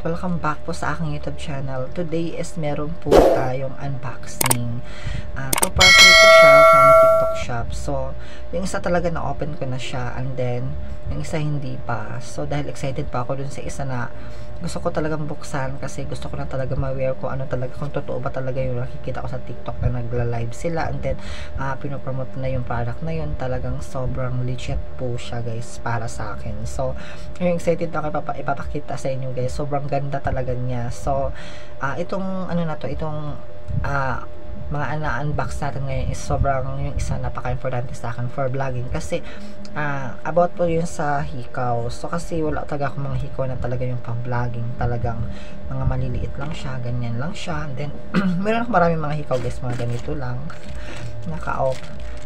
welcome back po sa aking YouTube channel. Today is meron po tayong unboxing. To parcel ko siya from TikTok shop. So, yung isa talaga na-open ko na siya, and then, yung isa hindi pa. So, dahil excited pa ako dun sa isa na gusto ko talagang buksan kasi gusto ko na talaga ma-wear ko ano talaga, kung totoo ba talaga yung nakikita ko sa TikTok na nagla-live sila, and then pinopromote na yung product na yun. Talagang sobrang legit po siya guys para sa akin. So yung excited ako ipapakita sa inyo guys. Sobrang ganda talaga niya. So itong ano na to, itong mga na-unbox natin ngayon is sobrang yung isa napaka-importante sa akin for vlogging kasi about po yun sa hikaw. So kasi wala talaga akong mga hikaw na talaga yung pang-vlogging, talagang mga maliliit lang siya, ganyan lang siya. And then meron ako maraming mga hikaw guys, mga ganito lang naka-off,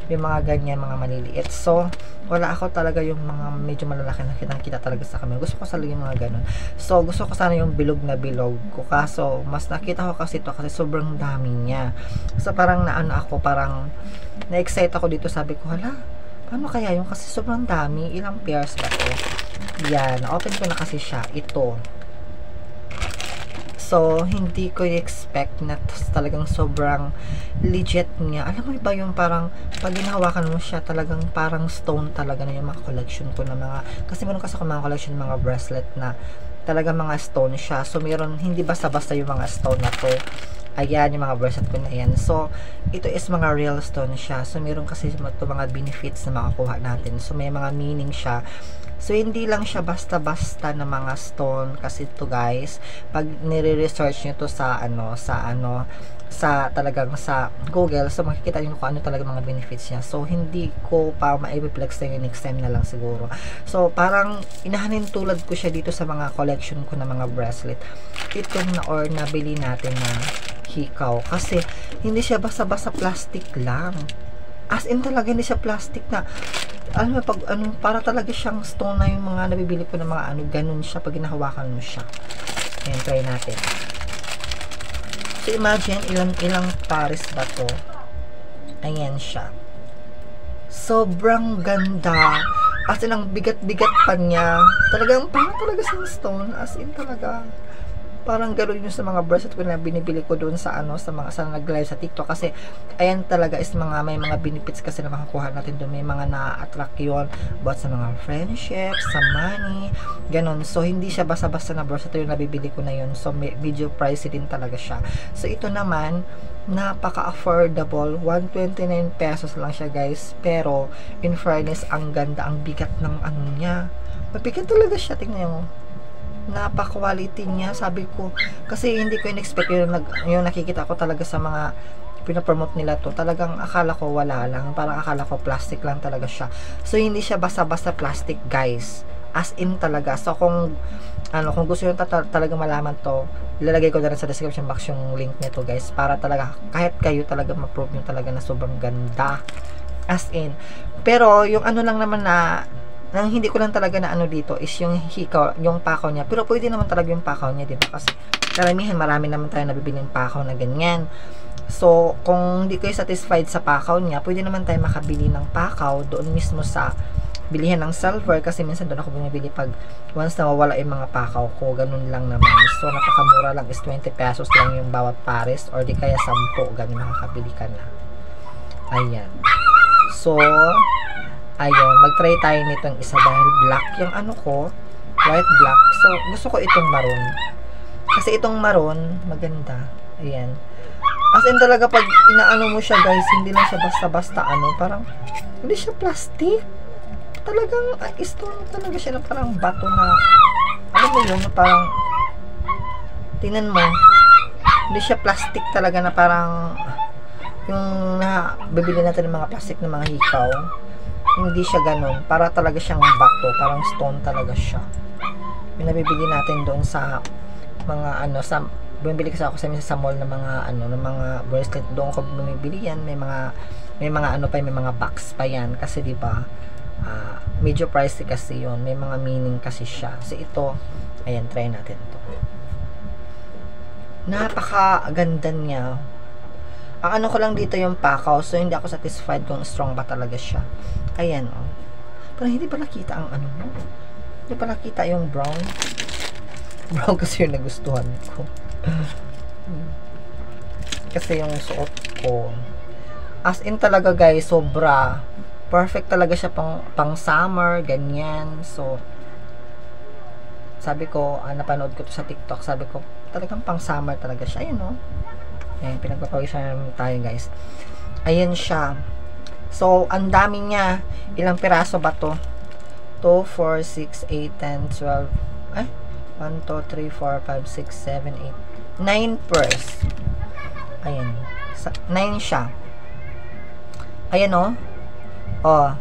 yung mga ganyan, mga maliliit. So wala ako talaga yung mga medyo malalaki na kita talaga sa camera. Gusto ko talaga yung mga ganun. So gusto ko sana yung bilog na bilog ko, kaso mas nakita ko kasi ito kasi sobrang dami niya. So parang naano ako, parang na-excite ako dito. Sabi ko, hala, paano kaya yung, kasi sobrang dami, ilang pairs ba to? Yan, open ko na kasi siya, ito. So, hindi ko i-expect na talagang sobrang legit niya. Alam mo ba yung parang pag ginahawakan mo siya, talagang parang stone talaga na yung mga collection ko na mga, kasi meron kasi ako mga collection, mga bracelet na talaga mga stone siya. So, meron, hindi basta-basta yung mga stone na to. Ayan, yung mga bracelet ko na yan. So, ito is mga real stone siya. So, meron kasi ito mga benefits na makakuha natin. So, may mga meaning siya. So, hindi lang siya basta-basta na mga stone. Kasi ito guys, pag nire-research nyo to sa talagang sa Google, so makikita nyo kung ano talaga mga benefits niya. So, hindi ko pa ma-flex na yung next time na lang siguro. So, parang inahanin tulad ko siya dito sa mga collection ko na mga bracelet. Itong nabili natin na hikaw. Kasi, hindi siya basta-basta plastic lang. As in talaga, hindi siya plastic na, alam mo, pag ano, para talaga siyang stone na yung mga nabibili ko ng mga ano, ganun siya pag hinahawakan mo siya. Ayan, try natin. So, imagine, ilang pares ba to? Ayan siya. Sobrang ganda. As in, ang bigat-bigat pa niya. Talagang, parang talaga siyang stone. As in, talaga. Parang gano'n yung sa mga bracelet ko na binibili ko doon sa ano, sa nag-live sa TikTok. Kasi, ayan talaga is may mga benefits kasi na makakuha natin doon. May mga na-attract yun about sa mga friendship, sa money, gano'n. So, hindi siya basta-basta na bracelet yung nabibili ko na yun. So, medyo pricey din talaga siya. So, ito naman, napaka-affordable. 129 pesos lang siya guys. Pero, in fairness, ang ganda, ang bigat ng ano niya. Mabigat talaga siya, tingnan mo. Napaka-quality niya, sabi ko, kasi hindi ko in-expect yung nakikita ko talaga sa mga pinapromote nila to. Talagang akala ko wala lang, parang akala ko plastic lang talaga siya. So hindi siya basta-basta plastic guys, as in talaga. So kung gusto nyo talaga malaman to, ilalagay ko na rin sa description box yung link nito guys, para talaga kahit kayo talaga ma-prove nyo talaga na sobrang ganda, as in. Pero yung ano lang naman na nang hindi ko lang talaga na ano dito is yung hikaw, yung pakaw niya. Pero pwede naman talaga yung pakaw niya, diba? Kasi karamihan, marami naman tayo nabibiling pakaw na ganyan. So, kung hindi kayo satisfied sa pakaw niya, pwede naman tayo makabili ng pakaw doon mismo sa bilihan ng silver. Kasi minsan doon ako bumibili pag once na mawala yung mga pakaw ko. Ganun lang naman. So, napakamura lang is 20 pesos lang yung bawat pares, or di kaya 10, ganun makakabili ka na. Ayan. So, ayun, mag-try tayo nitong isa dahil black yung ano ko, white black. So, gusto ko itong maroon. Kasi itong maroon, maganda. Ayan. As in talaga, pag inaano mo siya guys, hindi lang siya basta-basta ano, parang, hindi siya plastic. Talagang, stone talaga siya na parang bato na, ano mo yun, parang, tingnan mo, hindi siya plastic talaga na parang, yung bibili natin ng mga plastic na mga hikaw. Hindi siya ganun. Para talaga siyang bato. Parang stone talaga siya. Yung nabibili natin doon sa mga bumibili kasi ako sa mall ng mga ng mga bracelet. Doon ako bumibili yan. May mga ano pa, may mga box pa yan. Kasi di ba medyo pricey kasi yun. May mga meaning kasi siya. So ito, ayan, try natin to. Napakaganda niya. Ang ano ko lang dito yung pakaw. So hindi ako satisfied kung strong ba talaga siya. Ayan, oh. Pero hindi pa nakita ang ano mo. Hindi pa nakita yung brown. Brown kasi yung nagustuhan ko. Kasi yung suot ko, as in talaga guys, sobra. Perfect talaga siya pang summer, ganyan. So, sabi ko, napanood ko to sa TikTok, sabi ko, talagang pang summer talaga siya. Ayun, no? Ayan, pinagpapawisan tayo guys. Ayan siya. So, ang dami niya. Ilang piraso ba to? 2, 4, 6, 8, 10, 12. Ay, 1, 2, 3, 4, 5, 6, 7, 8. 9 purse. Ayan. 9 siya. Ayan, oh. Oh.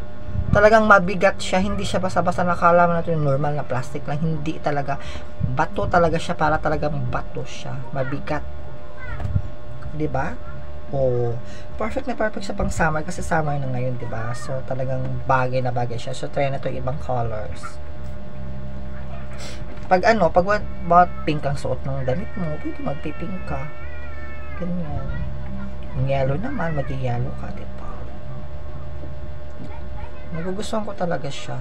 Talagang mabigat siya. Hindi siya basa-basa. Nakala mo natin yung normal na plastic lang. Hindi talaga. Bato talaga siya. Para talagang bato siya. Mabigat. Diba? Oh. Perfect na perfect siya pang summer. Kasi summer na ngayon, diba? So, talagang bagay na bagay siya. So, try na to ibang colors. Pag pink ang suot ng damit mo, pwede magpipink ka. Ganyan. Yung yellow naman, mag-yellow ka, diba? Nagugustuhan ko talaga siya.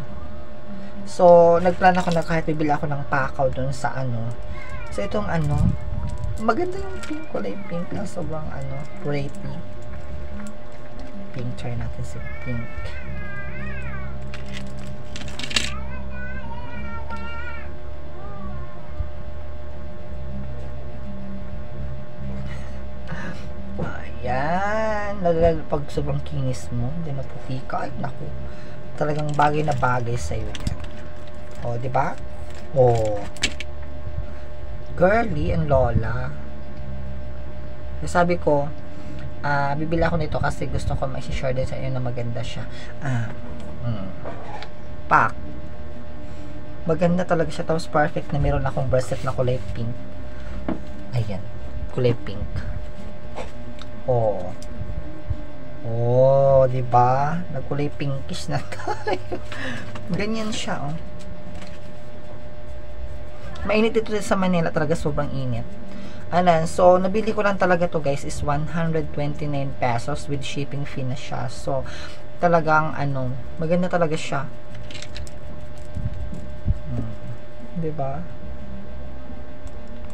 So, nagplan ako na kahit bibili ako ng pakaw dun sa So, itong maganda yung pink, kulay pink na sobrang pretty. Pink, try natin si pink. Ayan. Lalo pag sobrang kinis mo, hindi na puti ka. Ay, naku. Talagang bagay na bagay sa'yo yan. O, diba? O. Girly and Lola. Sabi ko, bibili ako nito kasi gusto ko ma-share din sa inyo na maganda siya. Pack. Maganda talaga siya. Tapos perfect na meron akong bracelet na kulay pink. Ayan. Kulay pink. Oh. Oh, 'di ba? Nagkulay pinkish na tayo. Ganyan siya, oh. Mainit dito sa Manila, talaga sobrang init. Ayan, so nabili ko lang talaga to guys is 129 pesos with shipping fee na siya. So talagang maganda talaga siya. 'Di ba?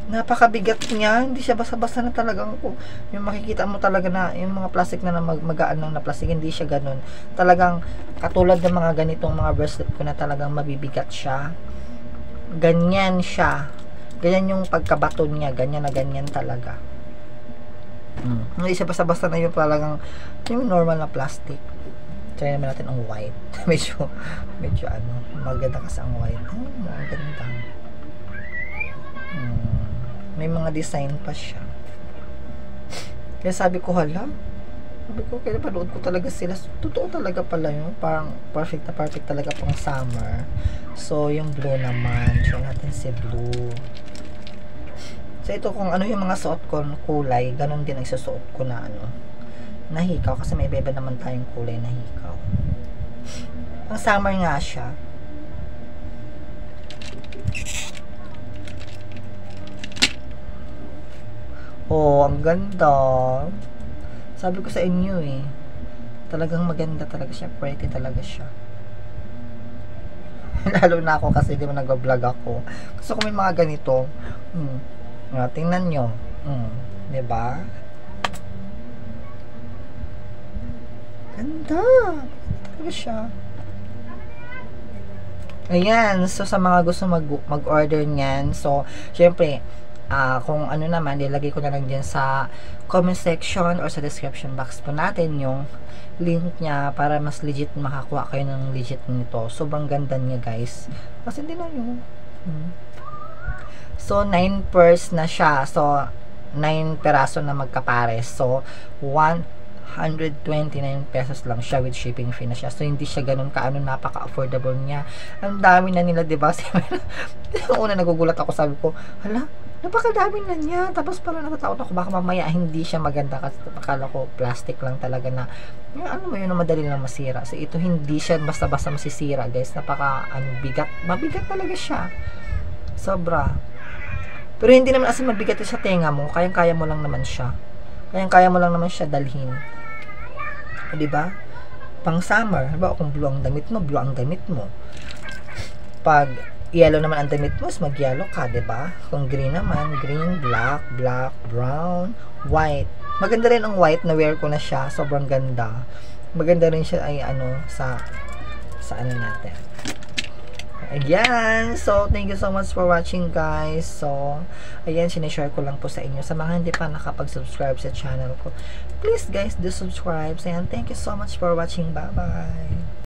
Napakabigat niya, hindi siya basa-basa na talagang yung makikita mo talaga na yung mga plastic na magaan lang na plastic, hindi siya ganun. Talagang katulad ng mga ganitong mga bracelet ko na talagang mabibigat siya. Ganyan siya. Ganyan yung pagkabato niya, ganyan na ganyan talaga. Hindi siya basa-basa na yung talagang yung normal na plastic. Try naman natin ang white. medyo maganda kasi ang white. Ang ganda. May mga design pa siya. Kaya sabi ko, kaya napanood ko talaga sila. Totoo talaga pala yun. Parang perfect na perfect talaga pang summer. So, yung blue naman. Try natin si blue. So, ito kung ano yung mga suot ko kulay, ganun din ang susuot ko na nahikaw. Kasi may iba naman tayong kulay na hikaw. Pang summer nga siya. Oh, ang ganda. Sabi ko sa inyo talagang maganda talaga siya. Pretty talaga siya. Lalo na ako kasi di ba nag-vlog ako. Gusto ko may mga ganito. Tingnan nyo. Diba? Ganda. Talaga siya. Ayan. So, sa mga gusto mag-order niyan. So, syempre, kung naman, ilagay ko na lang dyan sa comment section or sa description box po natin yung link niya para mas legit makakuha kayo ng legit nito. Sobrang ganda niya guys. Kasi hindi na yun. So, 9 purse na siya. So, 9 peraso na magkapares. So, 129 pesos lang siya with shipping fee na siya. So, hindi siya ganun napaka-affordable niya. Ang dami na nila, diba? Una nagugulat ako, sabi ko, hala, napakadami na niya. Tapos parang natatakot ako, baka mamaya hindi siya maganda kasi akala ko plastic lang talaga na yun na madali lang masira. So, ito hindi siya basta-basta masisira, guys. Bigat. Mabigat talaga siya. Sobra. Pero hindi naman as mabigat sa tenga mo. Kayang-kaya mo lang naman siya. Kayang-kaya mo lang naman siya dalhin. Diba? Pang summer, diba? Kung blue ang damit mo, blue ang damit mo. Pag yellow naman ang damit mo, mag-yellow ka, diba? Kung green naman, green, black, black, brown, white. Maganda rin ang white, na-wear ko na siya. Sobrang ganda. Maganda rin siya ay ano, sa ano natin. Ayan. So, thank you so much for watching, guys. So, ayan, sinishare ko lang po sa inyo. Sa mga hindi pa nakapag-subscribe sa channel ko, please, guys, do subscribe. And thank you so much for watching. Bye-bye.